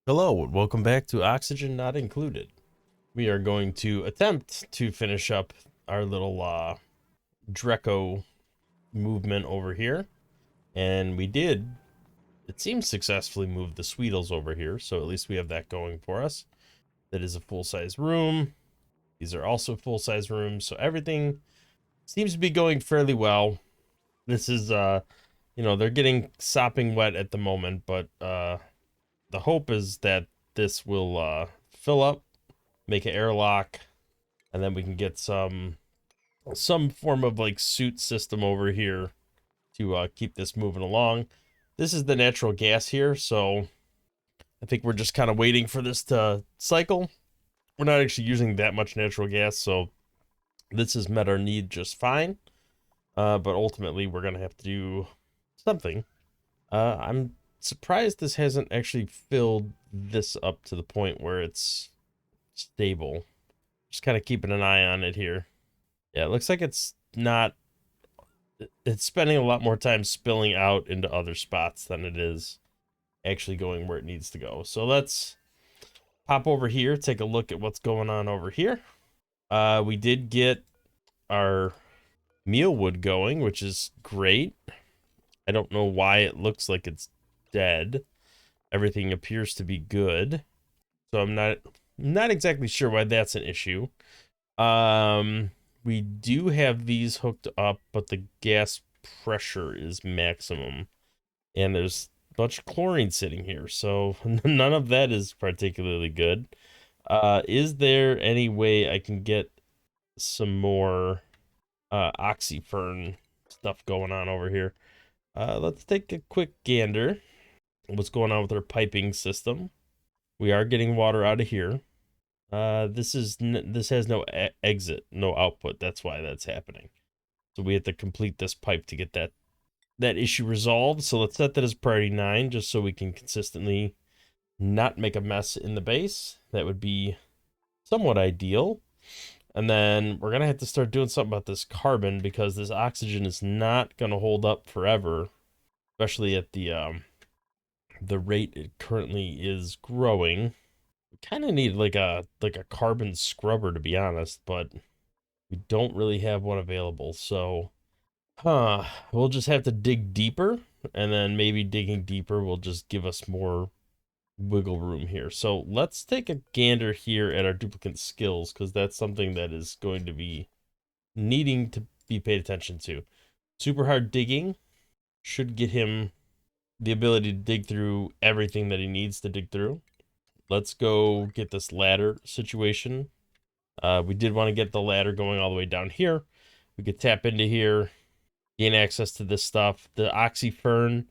Hello, and welcome back to Oxygen Not Included. We are going to attempt to finish up our little Dreco movement over here. And we did, it seems, successfully move the Sweetles over here, so at least we have that going for us. That is a full-size room. These are also full-size rooms, so everything seems to be going fairly well. This is, they're getting sopping wet at the moment, but the hope is that this will fill up, make an airlock, and then we can get some form of like suit system over here to keep this moving along. This is the natural gas here, so I think we're just kind of waiting for this to cycle. We're not actually using that much natural gas, so this has met our need just fine. But ultimately, we're gonna have to do something. I'm surprised this hasn't actually filled this up to the point where it's stable. Just kind of keeping an eye on it here. Yeah, it looks like it's not. It's spending a lot more time spilling out into other spots than it is actually going where it needs to go. So let's pop over here, take a look at what's going on over here. We did get our mealwood going, which is great. I don't know why it looks like it's dead. Everything appears to be good. So I'm not exactly sure why that's an issue. We do have these hooked up, but the gas pressure is maximum. And there's a bunch of chlorine sitting here, so none of that is particularly good. Is there any way I can get some more oxyfern stuff going on over here? Let's take a quick gander. What's going on with our piping system? We are getting water out of here. This has no exit, no output. That's why that's happening. So we have to complete this pipe to get that issue resolved. So let's set that as priority 9, just so we can consistently not make a mess in the base. That would be somewhat ideal. And then we're gonna have to start doing something about this carbon, because this oxygen is not gonna hold up forever, especially at the rate it currently is growing. We kind of need like a carbon scrubber, to be honest, but we don't really have one available. So, we'll just have to dig deeper, and then maybe digging deeper will just give us more wiggle room here. So let's take a gander here at our duplicant skills, because that's something that is going to be needing to be paid attention to. Super hard digging should get him the ability to dig through everything that he needs to dig through. Let's go get this ladder situation. We did want to get the ladder going all the way down here. We could tap into here, gain access to this stuff. The oxyfern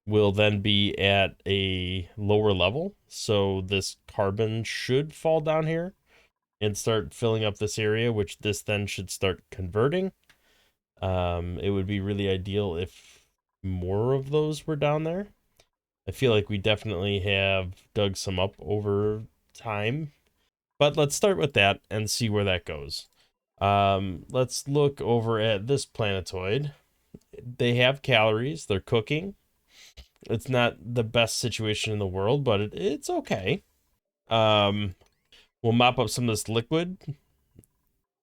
will then be at a lower level, so this carbon should fall down here and start filling up this area, which this then should start converting. It would be really ideal if more of those were down there. I feel like we definitely have dug some up over time, but let's start with that and see where that goes. Let's look over at this planetoid. They have calories, they're cooking. It's not the best situation in the world, but it's okay. We'll mop up some of this liquid.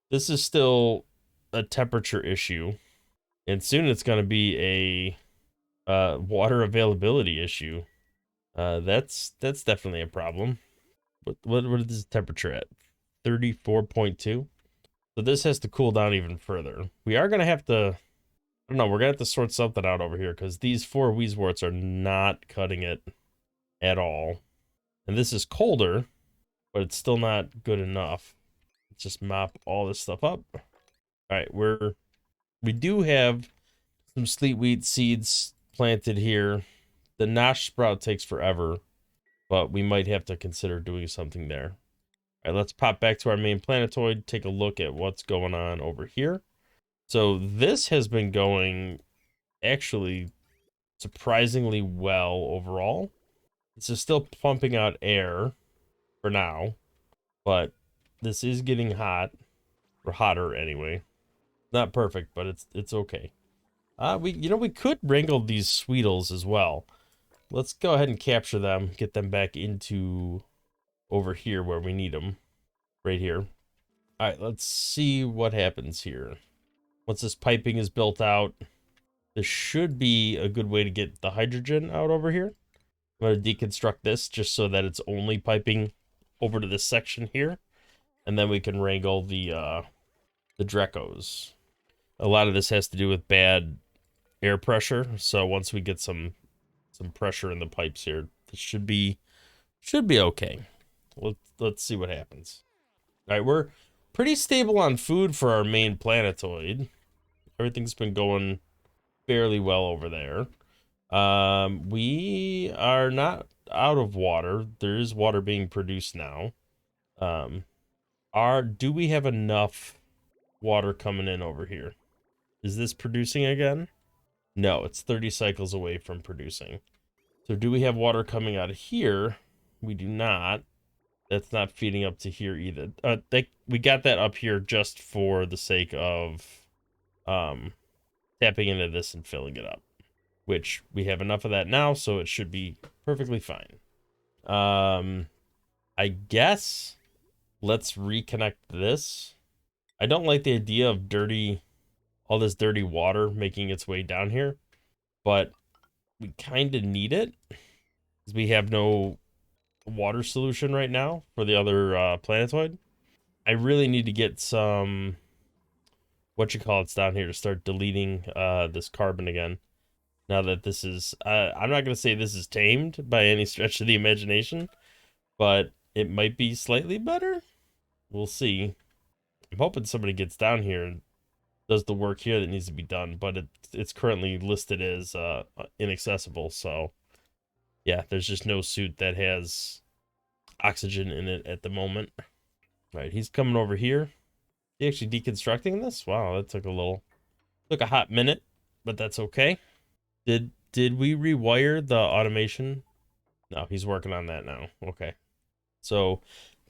This is still a temperature issue, and soon it's going to be a water availability issue. That's definitely a problem. What is this temperature at? 34.2. So this has to cool down even further. We are gonna have to, I don't know, we're gonna have to sort something out over here, because these 4 Wheezeworts are not cutting it at all. And this is colder, but it's still not good enough. Let's just mop all this stuff up. All right, we do have some sleet wheat seeds planted here. The nosh sprout takes forever, but we might have to consider doing something there. All right, let's pop back to our main planetoid, take a look at what's going on over here. So this has been going actually surprisingly well overall. This is still pumping out air for now, but this is getting hot, or hotter anyway. Not perfect, but it's okay. We could wrangle these Sweetles as well. let's go ahead and capture them, get them back into over here where we need them, right here. All right, let's see what happens here. Once this piping is built out, this should be a good way to get the hydrogen out over here. I'm going to deconstruct this just so that it's only piping over to this section here, and then we can wrangle the Drecos. A lot of this has to do with bad air pressure, so once we get some pressure in the pipes here, this should be okay. Let's see what happens. All right, we're pretty stable on food for our main planetoid. Everything's been going fairly well over there. We are not out of water. There is water being produced now. Do we have enough water coming in over here? Is this producing again? No, it's 30 cycles away from producing. So do we have water coming out of here? We do not. That's not feeding up to here either. We got that up here just for the sake of tapping into this and filling it up, which we have enough of that now, so it should be perfectly fine. I guess let's reconnect this. I don't like the idea of all this dirty water making its way down here, but we kind of need it because we have no water solution right now for the other planetoid. I really need to get some whatchamacallits down here to start deleting this carbon again. Now that this is, I'm not going to say this is tamed by any stretch of the imagination, but it might be slightly better. We'll see. I'm hoping somebody gets down here and does the work here that needs to be done, but it's currently listed as inaccessible, so yeah, there's just no suit that has oxygen in it at the moment. All right, he's coming over here. He actually deconstructing this? Wow, that took a hot minute, but that's okay. Did we rewire the automation? No, he's working on that now. Okay. So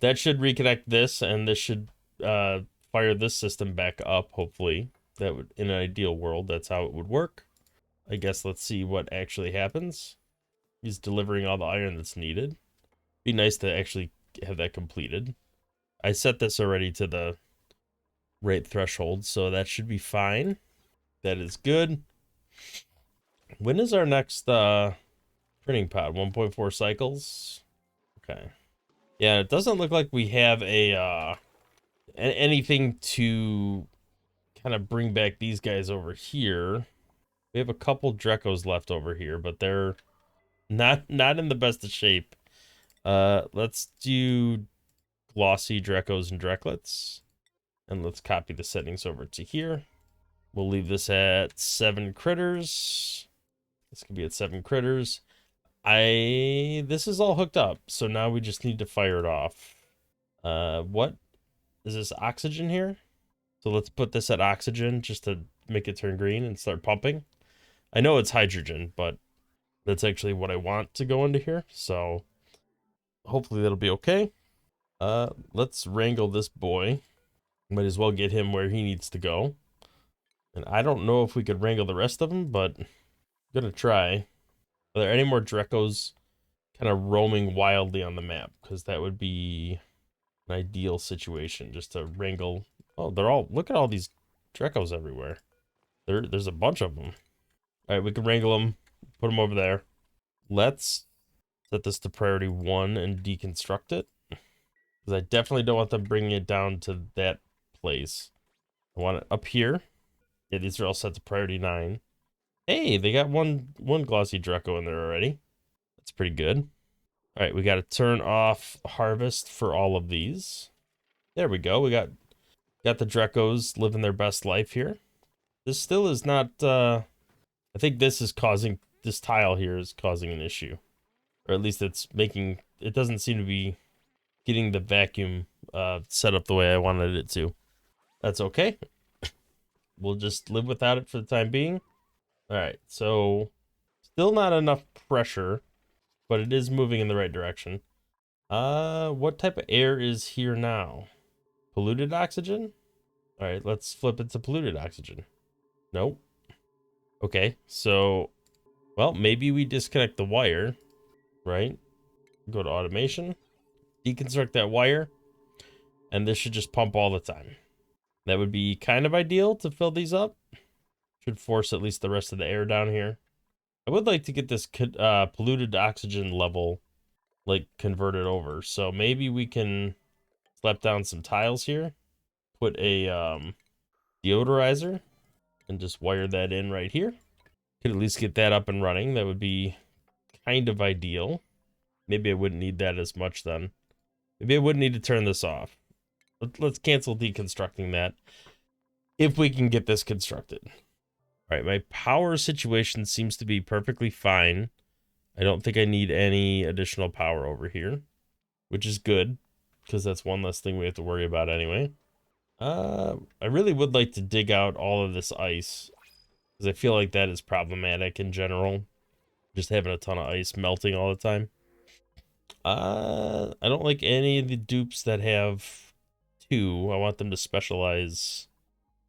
that should reconnect this, and this should fire this system back up, hopefully. That would, in an ideal world, that's how it would work. I guess let's see what actually happens. He's delivering all the iron that's needed. Be nice to actually have that completed. I set this already to the right threshold, so that should be fine. That is good. When is our next printing pod? 1.4 cycles? Okay. Yeah, it doesn't look like we have anything to kind of bring back these guys over here. We have a couple Drecos left over here, but they're not in the best of shape. Let's do glossy Drecos and Drecklets. And let's copy the settings over to here. We'll leave this at 7 critters. This could be at 7 critters. This is all hooked up, so now we just need to fire it off. What is this, oxygen here? So let's put this at oxygen just to make it turn green and start pumping. I know it's hydrogen, but that's actually what I want to go into here, so hopefully that'll be okay. Let's wrangle this boy. Might as well get him where he needs to go. And I don't know if we could wrangle the rest of them, but I'm gonna try. Are there any more Drecos kind of roaming wildly on the map? Because that would be an ideal situation, just to wrangle. Oh, look at all these Drecos everywhere. There's a bunch of them. All right, we can wrangle them, put them over there. Let's set this to priority 1 and deconstruct it. Because I definitely don't want them bringing it down to that place. I want it up here. Yeah, these are all set to priority 9. Hey, they got one glossy Dreco in there already. That's pretty good. All right, we got to turn off harvest for all of these. There we go. We got the Drecos living their best life here. This still is not, I think this tile here is causing an issue. Or at least it doesn't seem to be getting the vacuum set up the way I wanted it to. That's okay. We'll just live without it for the time being. All right, so still not enough pressure, but it is moving in the right direction. What type of air is here now? Polluted oxygen? All right, let's flip it to polluted oxygen. Nope. Okay, so Well, maybe we disconnect the wire, right? Go to automation, deconstruct that wire, and this should just pump all the time. That would be kind of ideal to fill these up. Should force at least the rest of the air down here. I would like to get this polluted oxygen level like converted over. So maybe we can slap down some tiles here, put a deodorizer, and just wire that in right here. Could at least get that up and running. That would be kind of ideal. Maybe I wouldn't need that as much then. Maybe I wouldn't need to turn this off. Let's cancel deconstructing that if we can get this constructed. All right, my power situation seems to be perfectly fine. I don't think I need any additional power over here, which is good because that's one less thing we have to worry about anyway. I really would like to dig out all of this ice because I feel like that is problematic in general. Just having a ton of ice melting all the time. I don't like any of the dupes that have two. I want them to specialize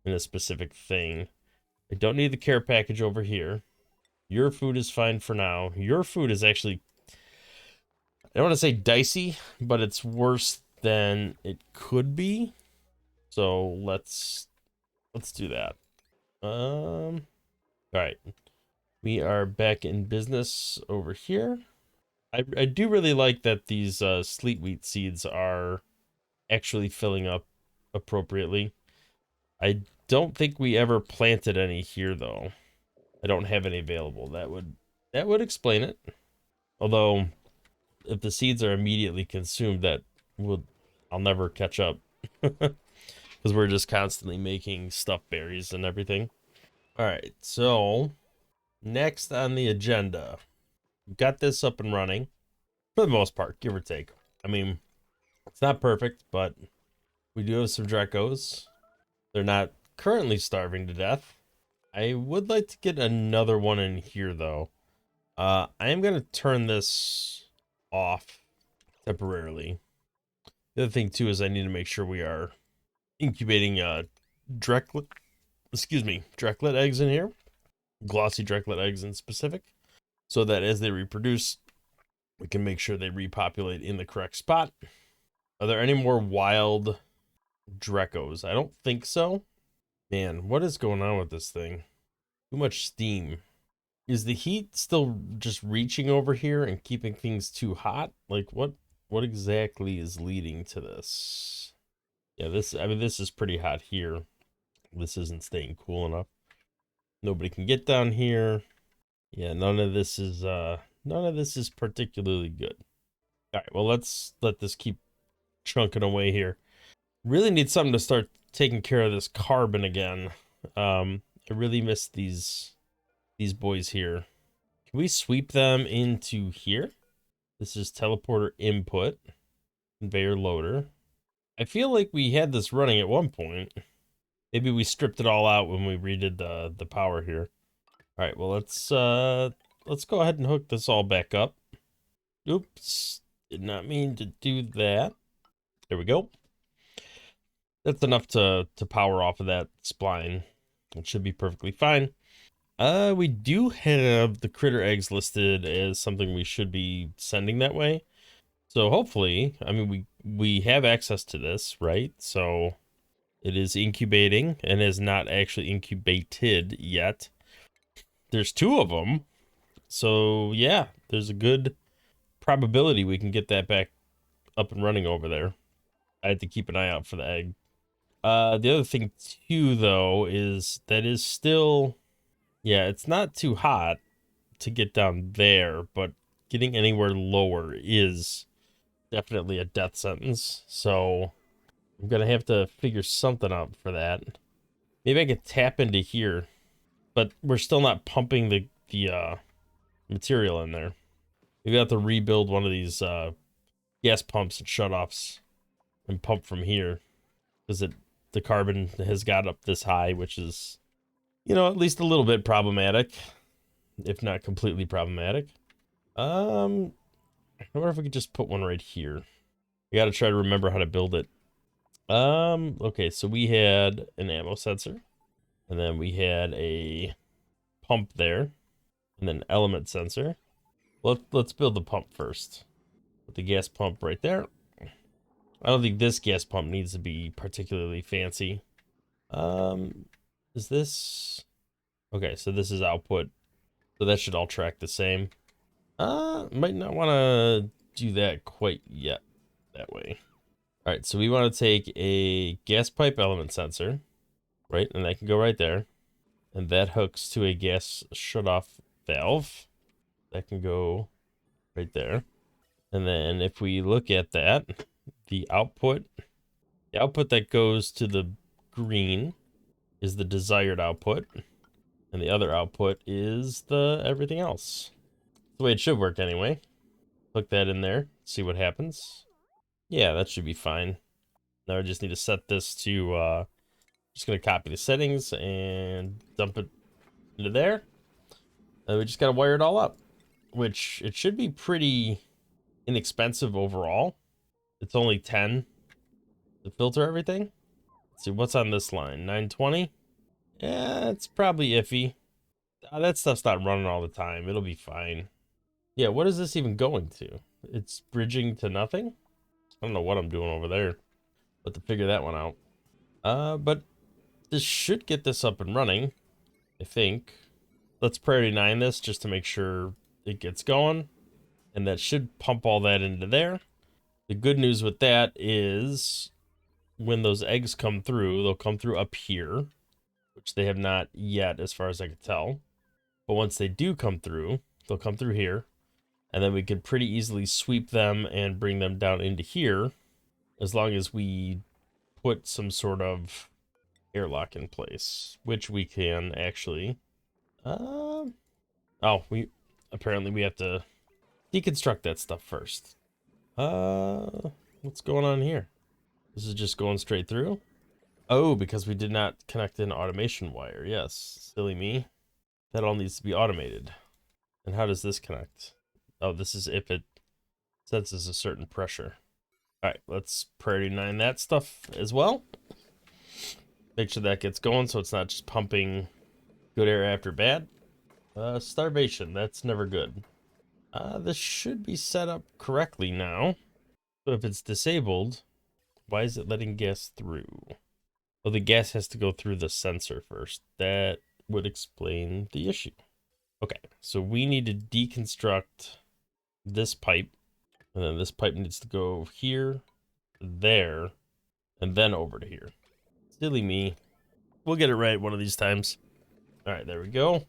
in a specific thing. I don't need the care package over here. Your food is fine for now. Your food is actually, I don't want to say dicey, but it's worse than it could be. So let's do that. All right. We are back in business over here. I do really like that these sleet wheat seeds are actually filling up appropriately. I don't think we ever planted any here though. I don't have any available. That would explain it. Although if the seeds are immediately consumed, I'll never catch up because we're just constantly making stuffed berries and everything. All right, so next on the agenda, we've got this up and running for the most part, give or take. I mean, it's not perfect, but we do have some Drecos. They're not currently starving to death. I would like to get another one in here though. I am gonna turn this off temporarily. The other thing too is I need to make sure we are incubating Drecklet, Drecklet eggs in here, glossy Drecklet eggs in specific, so that as they reproduce, we can make sure they repopulate in the correct spot. Are there any more wild Drecos? I don't think so. Man, what is going on with this thing? Too much steam. Is the heat still just reaching over here and keeping things too hot? Like what exactly is leading to this? Yeah, this is pretty hot here. This isn't staying cool enough. Nobody can get down here. Yeah, none of this is particularly good. All right, well, let's let this keep chunking away here. Really need something to start taking care of this carbon again. I really miss these boys here. Can we sweep them into here? This is teleporter input, conveyor loader. I feel like we had this running at one point. Maybe we stripped it all out when we redid the power here. All right, well, let's go ahead and hook this all back up. Oops, did not mean to do that. There we go. That's enough to power off of that spline. It should be perfectly fine. We do have the critter eggs listed as something we should be sending that way. So hopefully, I mean, we have access to this, right? So it is incubating and is not actually incubated yet. There's two of them. So yeah, there's a good probability we can get that back up and running over there. I had to keep an eye out for the egg. The other thing too, though, is that is still, yeah, it's not too hot to get down there, but getting anywhere lower is definitely a death sentence. So I'm gonna have to figure something out for that. Maybe I could tap into here, but we're still not pumping the material in there. Maybe I have to rebuild one of these gas pumps and shutoffs and pump from here because the carbon has got up this high, which is, you know, at least a little bit problematic, if not completely problematic. I wonder if we could just put one right here. We got to try to remember how to build it. Okay, so we had an ammo sensor, and then we had a pump there. and then element sensor. Let's build the pump first. Put the gas pump right there. I don't think this gas pump needs to be particularly fancy. Um, is this... Okay, so this is output. So that should all track the same. Might not want to do that quite yet that way. All right, so we want to take a gas pipe element sensor, right? And that can go right there. And that hooks to a gas shutoff valve. That can go right there. And then if we look at that, the output that goes to the green is the desired output. And the other output is the everything else. The way it should work anyway. Hook that in there, see what happens. Yeah, that should be fine. Now I just need to set this to, just gonna copy the settings and dump it into there. And we just gotta wire it all up, which it should be pretty inexpensive overall. It's only 10 to filter everything. Let's see, what's on this line? 920? Yeah, it's probably iffy. That stuff's not running all the time. It'll be fine. Yeah, what is this even going to? It's bridging to nothing? I don't know what I'm doing over there. But to figure that one out. But this should get this up and running, I think. Let's priority 9 this just to make sure it gets going. And that should pump all that into there. The good news with that is when those eggs come through, they'll come through up here, which they have not yet as far as I can tell. But once they do come through, they'll come through here. And then we can pretty easily sweep them and bring them down into here as long as we put some sort of airlock in place, which we can actually. Oh, we apparently we have to deconstruct that stuff first. What's going on here? This is just going straight through. Oh, because we did not connect an automation wire. Yes, silly me. That all needs to be automated. And how does this connect? Oh, this is if it senses a certain pressure. All right, let's priority 9 that stuff as well. Make sure that gets going so it's not just pumping good air after bad. Starvation, that's never good. This should be set up correctly now. So if it's disabled, why is it letting gas through? Well, the gas has to go through the sensor first. That would explain the issue. Okay, so we need to deconstruct this pipe. And then this pipe needs to go here, there, and then over to here. Silly me. We'll get it right one of these times. All right, there we go.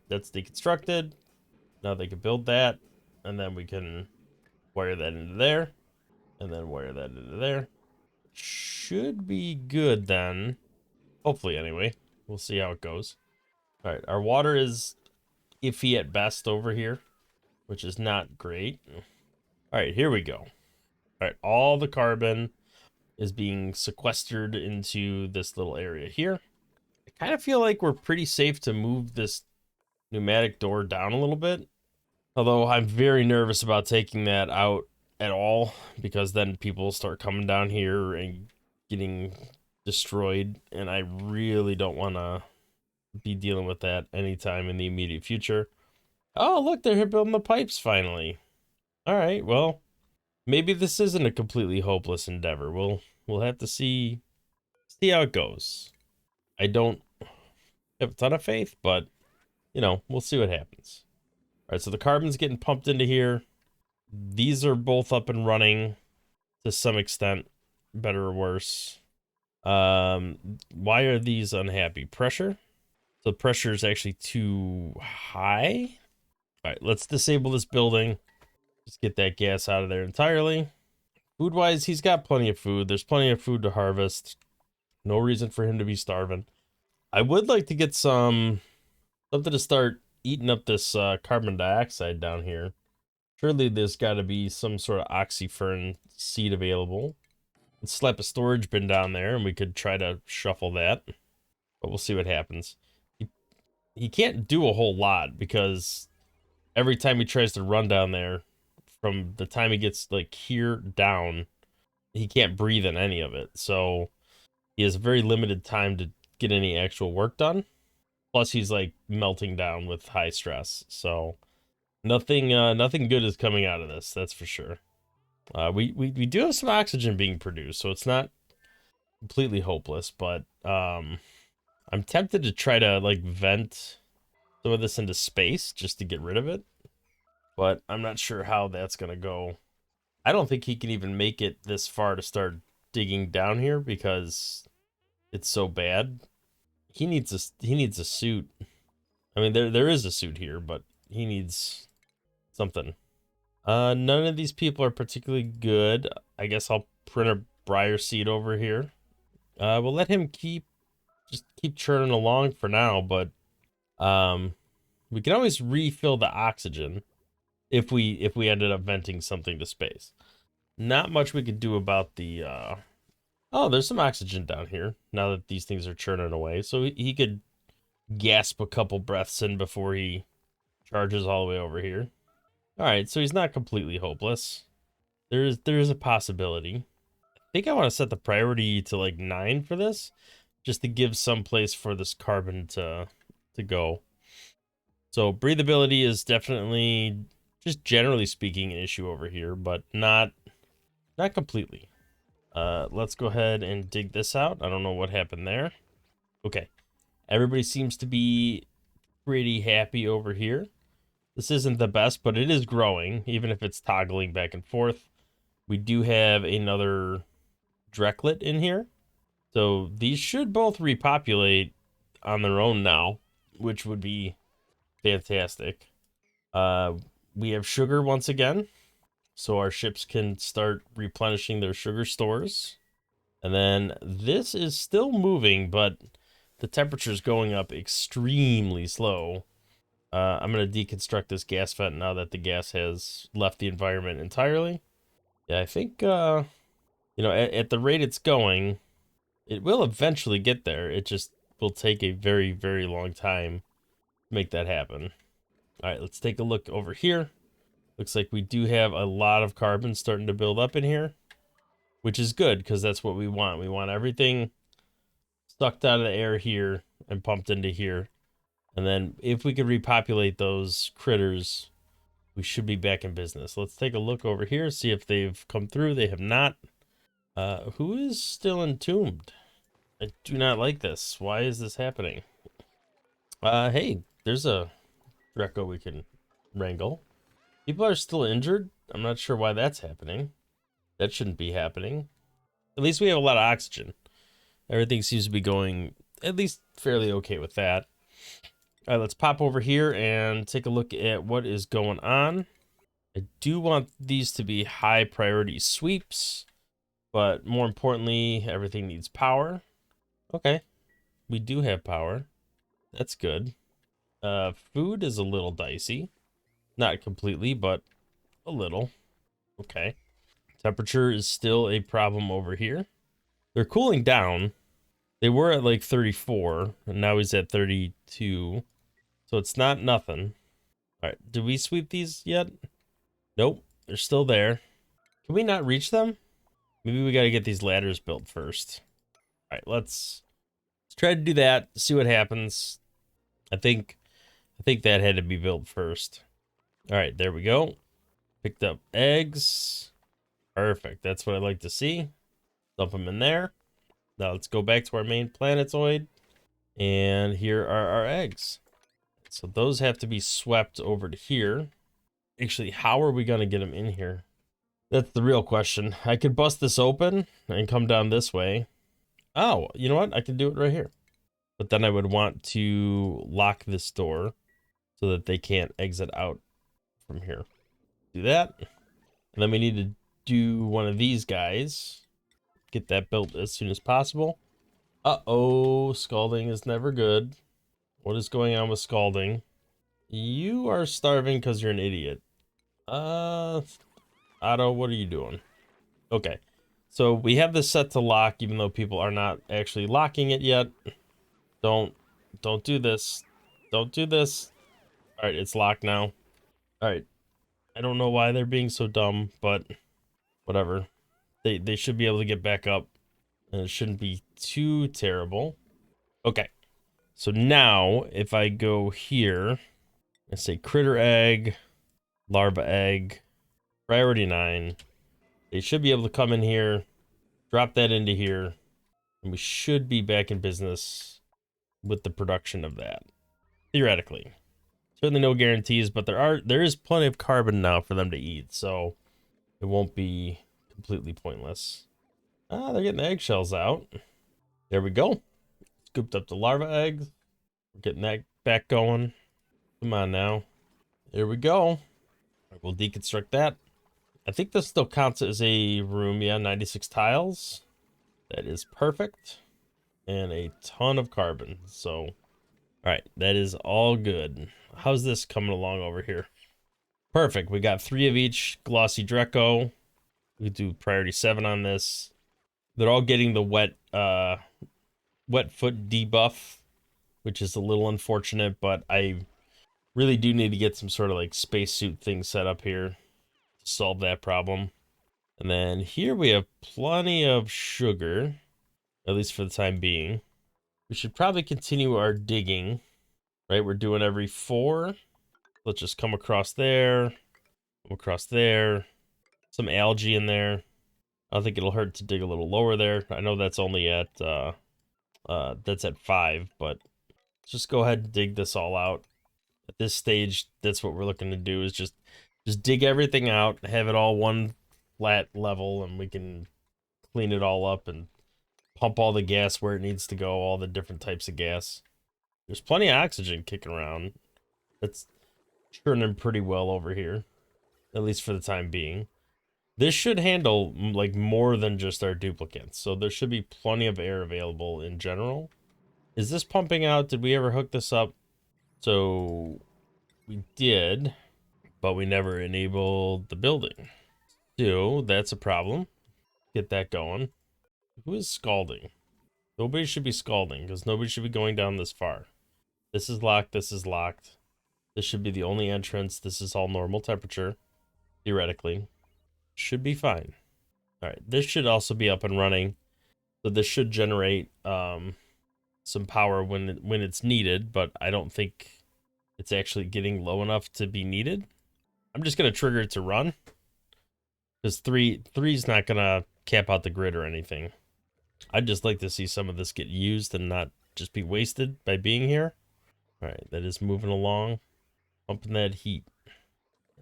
That's deconstructed. Now they can build that, and then we can wire that into there, and then wire that into there. Should be good then. Hopefully, anyway. We'll see how it goes. All right, our water is iffy at best over here, which is not great. All right, here we go. All right, all the carbon is being sequestered into this little area here. I kind of feel like we're pretty safe to move this pneumatic door down a little bit. Although I'm very nervous about taking that out at all, because then people start coming down here and getting destroyed, and I really don't want to be dealing with that anytime in the immediate future. Oh, look, they're here building the pipes finally. All right, well, maybe this isn't a completely hopeless endeavor. We'll have to see how it goes. I don't have a ton of faith, but you know, we'll see what happens. All right, so the carbon's getting pumped into here. These are both up and running to some extent, better or worse. Why are these unhappy? Pressure? So pressure is actually too high. All right, let's disable this building. Just get that gas out of there entirely. Food-wise, he's got plenty of food. There's plenty of food to harvest. No reason for him to be starving. I would like to get something to start eating up this carbon dioxide down here. Surely there's got to be some sort of oxyfern seed available. Let's slap a storage bin down there and we could try to shuffle that. But we'll see what happens. He can't do a whole lot because every time he tries to run down there, from the time he gets like here down, he can't breathe in any of it. So he has very limited time to get any actual work done. Plus, he's like melting down with high stress. So nothing good is coming out of this. That's for sure. We do have some oxygen being produced, so it's not completely hopeless. But I'm tempted to try to like vent some of this into space just to get rid of it. But I'm not sure how that's gonna go. I don't think he can even make it this far to start digging down here because it's so bad. He needs a suit. I mean, there is a suit here, but he needs something. None of these people are particularly good. I guess I'll print a briar seed over here. We'll let him just keep churning along for now, but we can always refill the oxygen if we ended up venting something to space. Not much we could do about the oh, there's some oxygen down here now that these things are churning away. So he could gasp a couple breaths in before he charges all the way over here. All right, so he's not completely hopeless. There is a possibility. I think I want to set the priority to like 9 for this, just to give some place for this carbon to go. So breathability is definitely, just generally speaking, an issue over here, but not completely. Let's go ahead and dig this out. I don't know what happened there. Okay, everybody seems to be pretty happy over here. This isn't the best, but it is growing, even if it's toggling back and forth. We do have another Drecklet in here. So these should both repopulate on their own now, which would be fantastic. We have sugar once again, so our ships can start replenishing their sugar stores. And then this is still moving, but the temperature is going up extremely slow. I'm going to deconstruct this gas vent now that the gas has left the environment entirely. Yeah, I think, at the rate it's going, it will eventually get there. It just will take a very, very long time to make that happen. All right, let's take a look over here. Looks like we do have a lot of carbon starting to build up in here, which is good because that's what we want. We want everything sucked out of the air here and pumped into here. And then if we could repopulate those critters, we should be back in business. Let's take a look over here, see if they've come through. They have not. Who is still entombed? I do not like this. Why is this happening? Hey, there's a Dreco we can wrangle. People are still injured. I'm not sure why that's happening. That shouldn't be happening. At least we have a lot of oxygen. Everything seems to be going at least fairly okay with that. All right, let's pop over here and take a look at what is going on. I do want these to be high priority sweeps, but more importantly, everything needs power. Okay, we do have power. That's good. Food is a little dicey. Not completely, but a little. Okay. Temperature is still a problem over here. They're cooling down. They were at like 34, and now he's at 32. So it's not nothing. All right, did we sweep these yet? Nope, they're still there. Can we not reach them? Maybe we got to get these ladders built first. All right, let's try to do that. See what happens. I think that had to be built first. All right, there we go. Picked up eggs. Perfect. That's what I like to see. Dump them in there. Now let's go back to our main planetoid. And here are our eggs. So those have to be swept over to here. Actually, how are we going to get them in here? That's the real question. I could bust this open and come down this way. Oh, you know what? I can do it right here. But then I would want to lock this door so that they can't exit out from here. Do that. And then we need to do one of these guys. Get that built as soon as possible. Uh-oh, scalding is never good. What is going on with scalding? You are starving because you're an idiot. Otto, what are you doing? Okay, so we have this set to lock, even though people are not actually locking it yet. Don't do this. Don't do this. All right, it's locked now. All right, I don't know why they're being so dumb, but whatever. They should be able to get back up, and it shouldn't be too terrible. Okay, So now, if I go here and say critter egg, larva egg, priority 9, they should be able to come in here, drop that into here, and we should be back in business with the production of that. Theoretically. Certainly no guarantees, but there is plenty of carbon now for them to eat, so it won't be completely pointless. Ah, they're getting the eggshells out. There we go. Scooped up the larva eggs. We're getting that back going. Come on now. There we go. We'll deconstruct that. I think this still counts as a room. Yeah, 96 tiles. That is perfect. And a ton of carbon. So, all right, that is all good. How's this coming along over here? Perfect. We got 3 of each glossy Dreco. We do priority 7 on this. They're all getting the wet foot debuff, which is a little unfortunate, but I really do need to get some sort of like spacesuit thing set up here to solve that problem. And then here we have plenty of sugar, at least for the time being. We should probably continue our digging, right? We're doing every 4. Let's just come across there, come across there, some algae in there. I don't think it'll hurt to dig a little lower there. I know that's only at that's at 5, but let's just go ahead and dig this all out. At this stage, that's what we're looking to do, is just dig everything out, have it all one flat level, and we can clean it all up and pump all the gas where it needs to go, all the different types of gas. There's plenty of oxygen kicking around. It's churning pretty well over here, at least for the time being. This should handle like more than just our duplicants, so there should be plenty of air available in general. Is this pumping out? Did we ever hook this up? So we did, but we never enabled the building. So that's a problem. Get that going. Who is scalding? Nobody should be scalding, because nobody should be going down this far. This is locked. This is locked. This should be the only entrance. This is all normal temperature, theoretically. Should be fine. All right, this should also be up and running. So this should generate some power when it's needed, but I don't think it's actually getting low enough to be needed. I'm just gonna trigger it to run, because three's not gonna cap out the grid or anything. I'd just like to see some of this get used and not just be wasted by being here. All right, that is moving along, pumping that heat.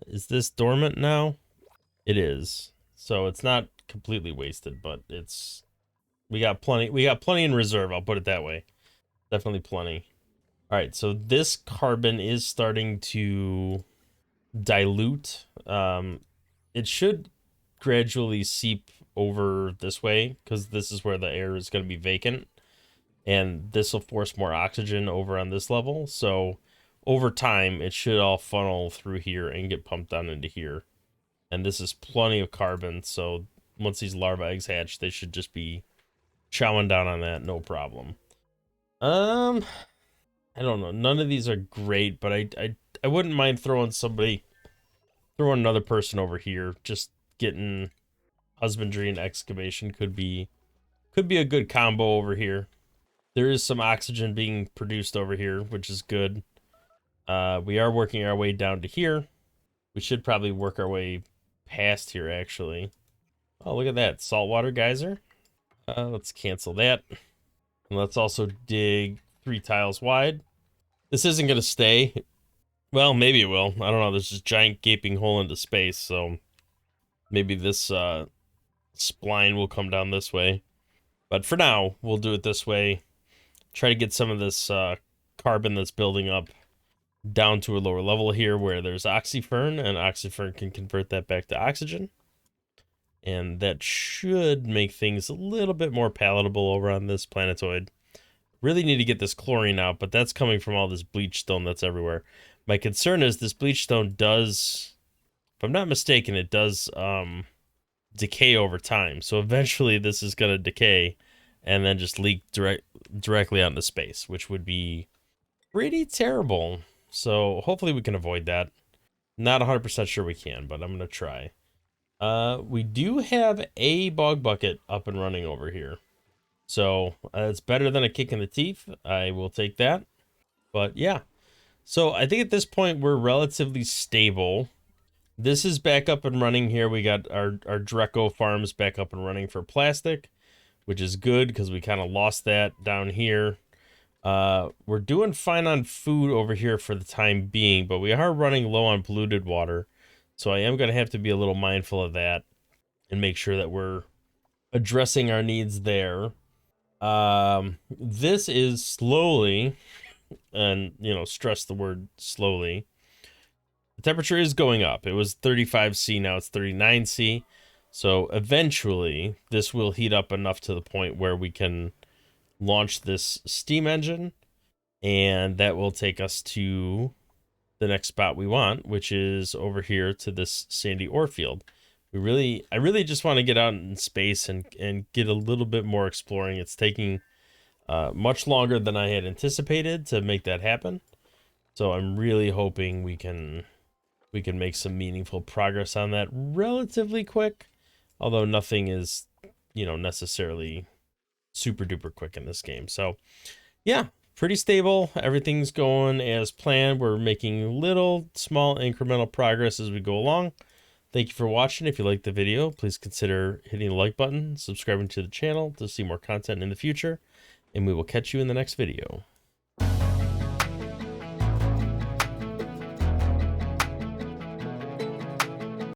Is this dormant now? It is. So it's not completely wasted, but it's we got plenty in reserve, I'll put it that way. Definitely plenty. All right, so this carbon is starting to dilute. It should gradually seep over this way, because this is where the air is going to be vacant, and this will force more oxygen over on this level. So over time, it should all funnel through here and get pumped down into here. And this is plenty of carbon, so once these larva eggs hatch, they should just be chowing down on that, no problem. I don't know. None of these are great, but I wouldn't mind throwing another person over here. Just getting husbandry and excavation could be a good combo over here. There is some oxygen being produced over here, which is good. We are working our way down to here. We should probably work our way past here, actually. Oh, look at that. Saltwater geyser. Let's cancel that. And let's also dig 3 tiles wide. This isn't going to stay. Well, maybe it will. I don't know. There's this giant gaping hole into space, so maybe this spline will come down this way. But for now, we'll do it this way. Try to get some of this carbon that's building up down to a lower level here where there's oxyfern, and oxyfern can convert that back to oxygen. And that should make things a little bit more palatable over on this planetoid. Really need to get this chlorine out, but that's coming from all this bleach stone that's everywhere. My concern is this bleach stone does, if I'm not mistaken, it does decay over time. So eventually this is going to decay and then just leak directly out into space, which would be pretty terrible. So hopefully we can avoid that. Not 100% sure we can, but I'm going to try. We do have a bog bucket up and running over here. So it's better than a kick in the teeth. I will take that. But yeah. So I think at this point we're relatively stable. This is back up and running here. We got our Dreco farms back up and running for plastic, which is good because we kind of lost that down here. We're doing fine on food over here for the time being, but we are running low on polluted water. So I am going to have to be a little mindful of that and make sure that we're addressing our needs there. This is slowly, and stress the word slowly. The temperature is going up. It was 35°C, now it's 39°C. So eventually this will heat up enough to the point where we can launch this steam engine, and that will take us to the next spot we want, which is over here to this sandy ore field. I really just want to get out in space and get a little bit more exploring. It's taking much longer than I had anticipated to make that happen. So I'm really hoping we can make some meaningful progress on that relatively quick. Although nothing is, necessarily super duper quick in this game. So yeah, pretty stable. Everything's going as planned. We're making little small incremental progress as we go along. Thank you for watching. If you liked the video, please consider hitting the like button, subscribing to the channel to see more content in the future, and we will catch you in the next video.